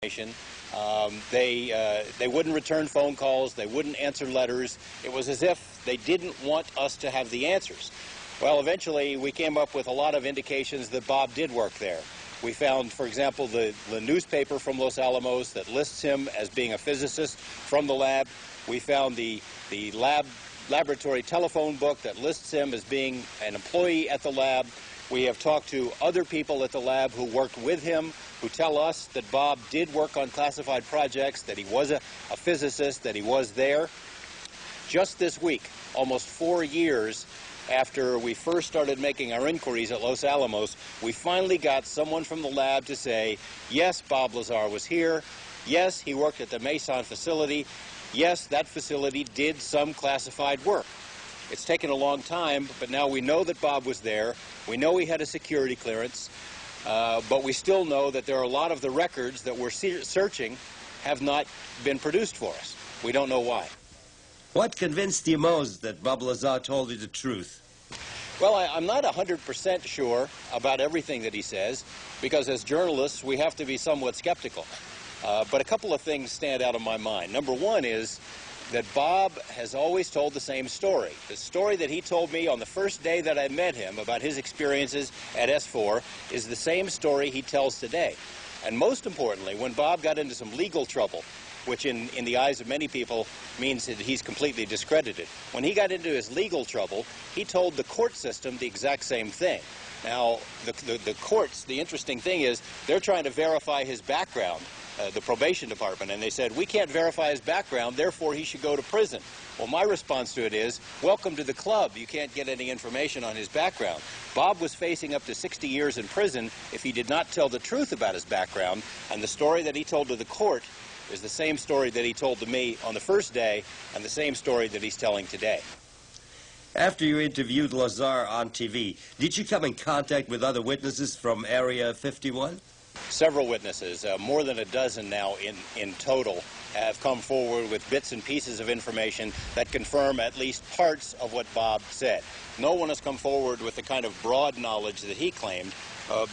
They wouldn't return phone calls, they wouldn't answer letters. It was as if they didn't want us to have the answers. Well, eventually we came up with a lot of indications that Bob did work there. We found, for example, the newspaper from Los Alamos that lists him as being a physicist from the lab. We found the laboratory telephone book that lists him as being an employee at the lab. We have talked to other people at the lab who worked with him, who tell us that Bob did work on classified projects, that he was a physicist, that he was there. Just this week, almost 4 years after we first started making our inquiries at Los Alamos, we finally got someone from the lab to say, yes, Bob Lazar was here. Yes, he worked at the Mason facility. Yes, that facility did some classified work. It's taken a long time, but now we know that Bob was there. We know he had a security clearance, but we still know that there are a lot of the records that we're searching have not been produced for us. We don't know why. What convinced you most that Bob Lazar told you the truth? Well, I'm not 100% sure about everything that he says, because as journalists, we have to be somewhat skeptical. But a couple of things stand out in my mind. Number one is that Bob has always told the same story. The story that he told me on the first day that I met him about his experiences at S4 is the same story he tells today. And most importantly, when Bob got into some legal trouble, which in the eyes of many people means that he's completely discredited, when he got into his legal trouble, he told the court system the exact same thing. Now, the courts, the interesting thing is, they're trying to verify his background, the probation department, and they said, we can't verify his background, therefore he should go to prison. Well, my response to it is, welcome to the club. You can't get any information on his background. Bob was facing up to 60 years in prison if he did not tell the truth about his background, and the story that he told to the court is the same story that he told to me on the first day and the same story that he's telling today. After you interviewed Lazar on TV, did you come in contact with other witnesses from Area 51? Several witnesses, more than a dozen now in total, have come forward with bits and pieces of information that confirm at least parts of what Bob said. No one has come forward with the kind of broad knowledge that he claimed,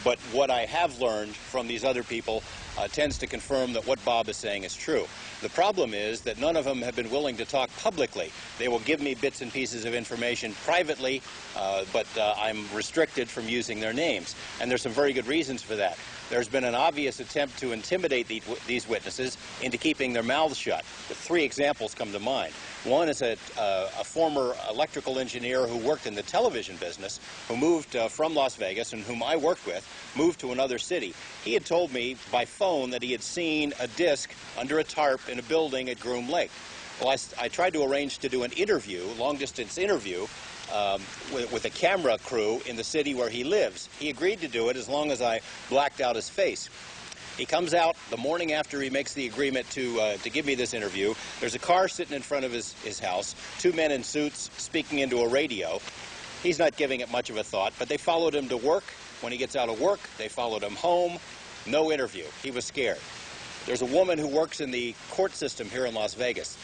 but what I have learned from these other people tends to confirm that what Bob is saying is true. The problem is that none of them have been willing to talk publicly. They will give me bits and pieces of information privately, but I'm restricted from using their names. And there's some very good reasons for that. There's been an obvious attempt to intimidate these witnesses into keeping their mouths shut. The 3 examples come to mind. One is a former electrical engineer who worked in the television business, who moved from Las Vegas and whom I worked with, moved to another city. He had told me by phone that he had seen a disc under a tarp in a building at Groom Lake. Well, I tried to arrange to do an interview, long-distance interview, with a camera crew in the city where he lives. He agreed to do it as long as I blacked out his face. He comes out the morning after he makes the agreement to give me this interview. There's a car sitting in front of his house, 2 men in suits speaking into a radio. He's not giving it much of a thought, but they followed him to work. When he gets out of work, they followed him home. No interview. He was scared. There's a woman who works in the court system here in Las Vegas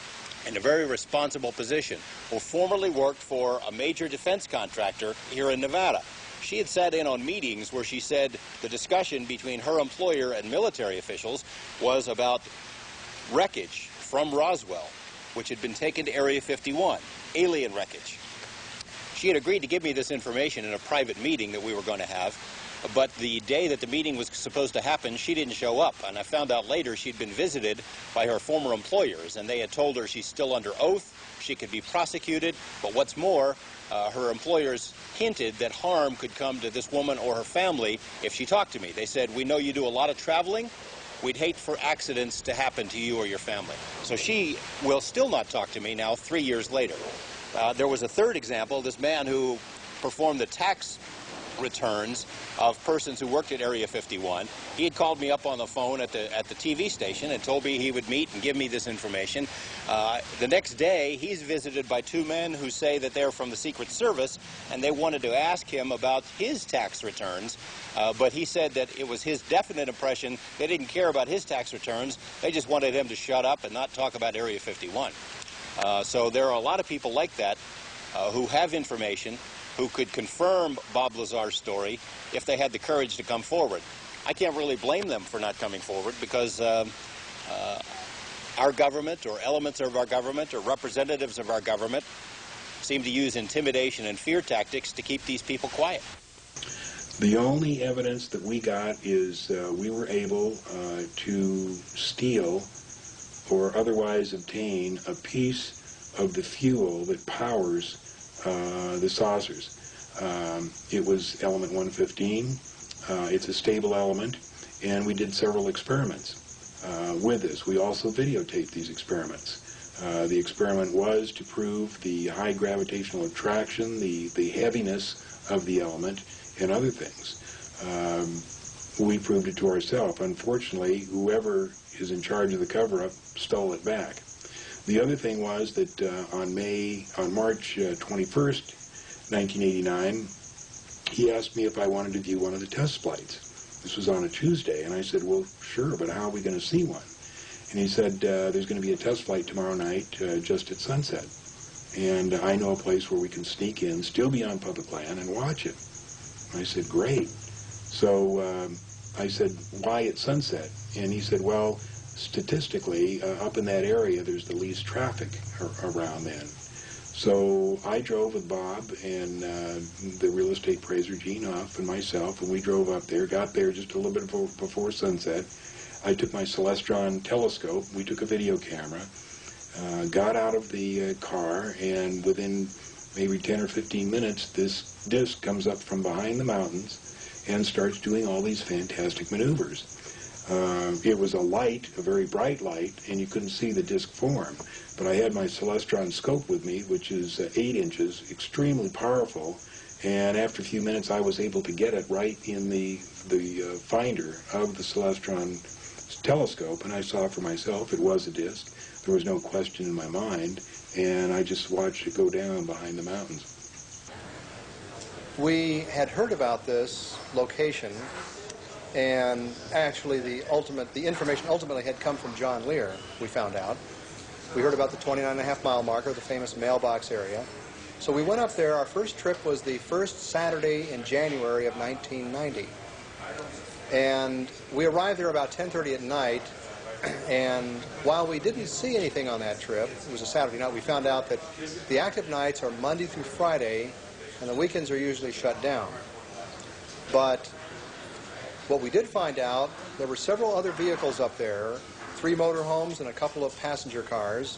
in a very responsible position, who formerly worked for a major defense contractor here in Nevada. She had sat in on meetings where she said the discussion between her employer and military officials was about wreckage from Roswell, which had been taken to Area 51, alien wreckage. She had agreed to give me this information in a private meeting that we were going to have, but the day that the meeting was supposed to happen, she didn't show up, and I found out later she'd been visited by her former employers, and they had told her she's still under oath, she could be prosecuted, but what's more, her employers hinted that harm could come to this woman or her family if she talked to me. They said, we know you do a lot of traveling, we'd hate for accidents to happen to you or your family. So she will still not talk to me now 3 years later. There was a third example, this man who performed the tax returns of persons who worked at Area 51. He had called me up on the phone at the TV station and told me he would meet and give me this information. The next day, he's visited by 2 men who say that they're from the Secret Service, and they wanted to ask him about his tax returns, but he said that it was his definite impression they didn't care about his tax returns, they just wanted him to shut up and not talk about Area 51. So there are a lot of people like that who have information, who could confirm Bob Lazar's story if they had the courage to come forward. I can't really blame them for not coming forward because our government or elements of our government or representatives of our government seem to use intimidation and fear tactics to keep these people quiet. The only evidence that we got is we were able to steal or otherwise obtain a piece of the fuel that powers the saucers. It was element 115. It's a stable element, and we did several experiments with this. We also videotaped these experiments. The experiment was to prove the high gravitational attraction, the heaviness of the element, and other things. We proved it to ourselves. Unfortunately, whoever is in charge of the cover-up stole it back. The other thing was that on March 21st, 1989, he asked me if I wanted to view one of the test flights. This was on a Tuesday, and I said, well, sure, but how are we going to see one? And he said, there's going to be a test flight tomorrow night just at sunset. And I know a place where we can sneak in, still be on public land, and watch it. I said, great. So I said, why at sunset? And he said, well, statistically, up in that area, there's the least traffic around then. So I drove with Bob and the real estate appraiser, Gene Huff, and myself, and we drove up there, got there just a little bit before sunset. I took my Celestron telescope, we took a video camera, got out of the car, and within maybe 10 or 15 minutes, this disc comes up from behind the mountains and starts doing all these fantastic maneuvers. It was a light, a very bright light, and you couldn't see the disc form. But I had my Celestron scope with me, which is 8 inches, extremely powerful, and after a few minutes I was able to get it right in the finder of the Celestron telescope, and I saw for myself it was a disc. There was no question in my mind, and I just watched it go down behind the mountains. We had heard about this location, and actually the information ultimately had come from John Lear, we found out. We heard about the 29.5-mile marker, the famous mailbox area. So we went up there. Our first trip was the first Saturday in January of 1990. And we arrived there about 10:30 at night, and while we didn't see anything on that trip, it was a Saturday night, we found out that the active nights are Monday through Friday, and the weekends are usually shut down. But what we did find out, there were several other vehicles up there, 3 motorhomes and a couple of passenger cars,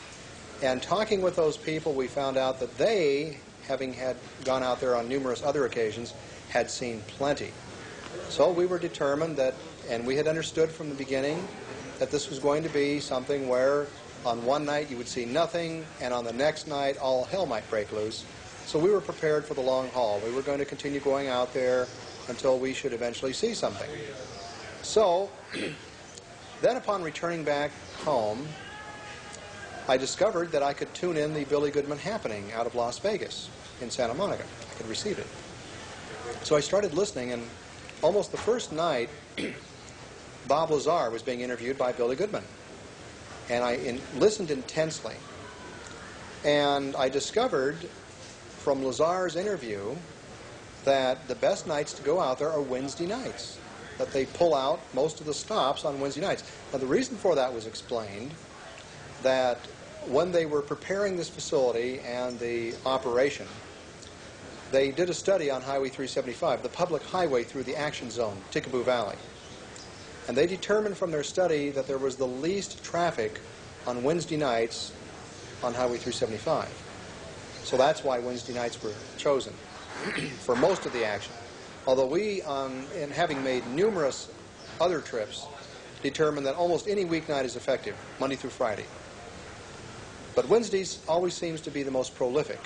and talking with those people, we found out that they, having had gone out there on numerous other occasions, had seen plenty. So we were determined that, and we had understood from the beginning, that this was going to be something where on one night you would see nothing, and on the next night all hell might break loose. So we were prepared for the long haul. We were going to continue going out there until we should eventually see something. So then upon returning back home, I discovered that I could tune in the Billy Goodman happening out of Las Vegas in Santa Monica. I could receive it. So I started listening, and almost the first night, Bob Lazar was being interviewed by Billy Goodman. And I listened intensely. And I discovered from Lazar's interview that the best nights to go out there are Wednesday nights, that they pull out most of the stops on Wednesday nights. Now, the reason for that was explained, that when they were preparing this facility and the operation, they did a study on Highway 375, the public highway through the action zone, Tickaboo Valley. And they determined from their study that there was the least traffic on Wednesday nights on Highway 375. So that's why Wednesday nights were chosen for most of the action. Although we, in having made numerous other trips, determined that almost any weeknight is effective, Monday through Friday. But Wednesdays always seems to be the most prolific,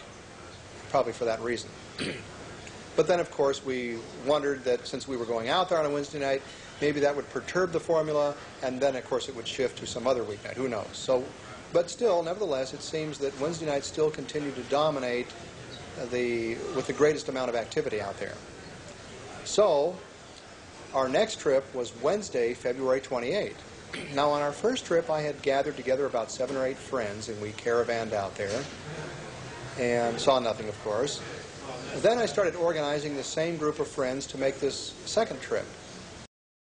probably for that reason. But then, of course, we wondered that since we were going out there on a Wednesday night, maybe that would perturb the formula, and then, of course, it would shift to some other weeknight. Who knows? So, but still, nevertheless, it seems that Wednesday nights still continue to dominate with the greatest amount of activity out there. So, our next trip was Wednesday, February 28th. Now, on our first trip, I had gathered together about 7 or 8 friends, and we caravanned out there and saw nothing, of course. Then I started organizing the same group of friends to make this second trip.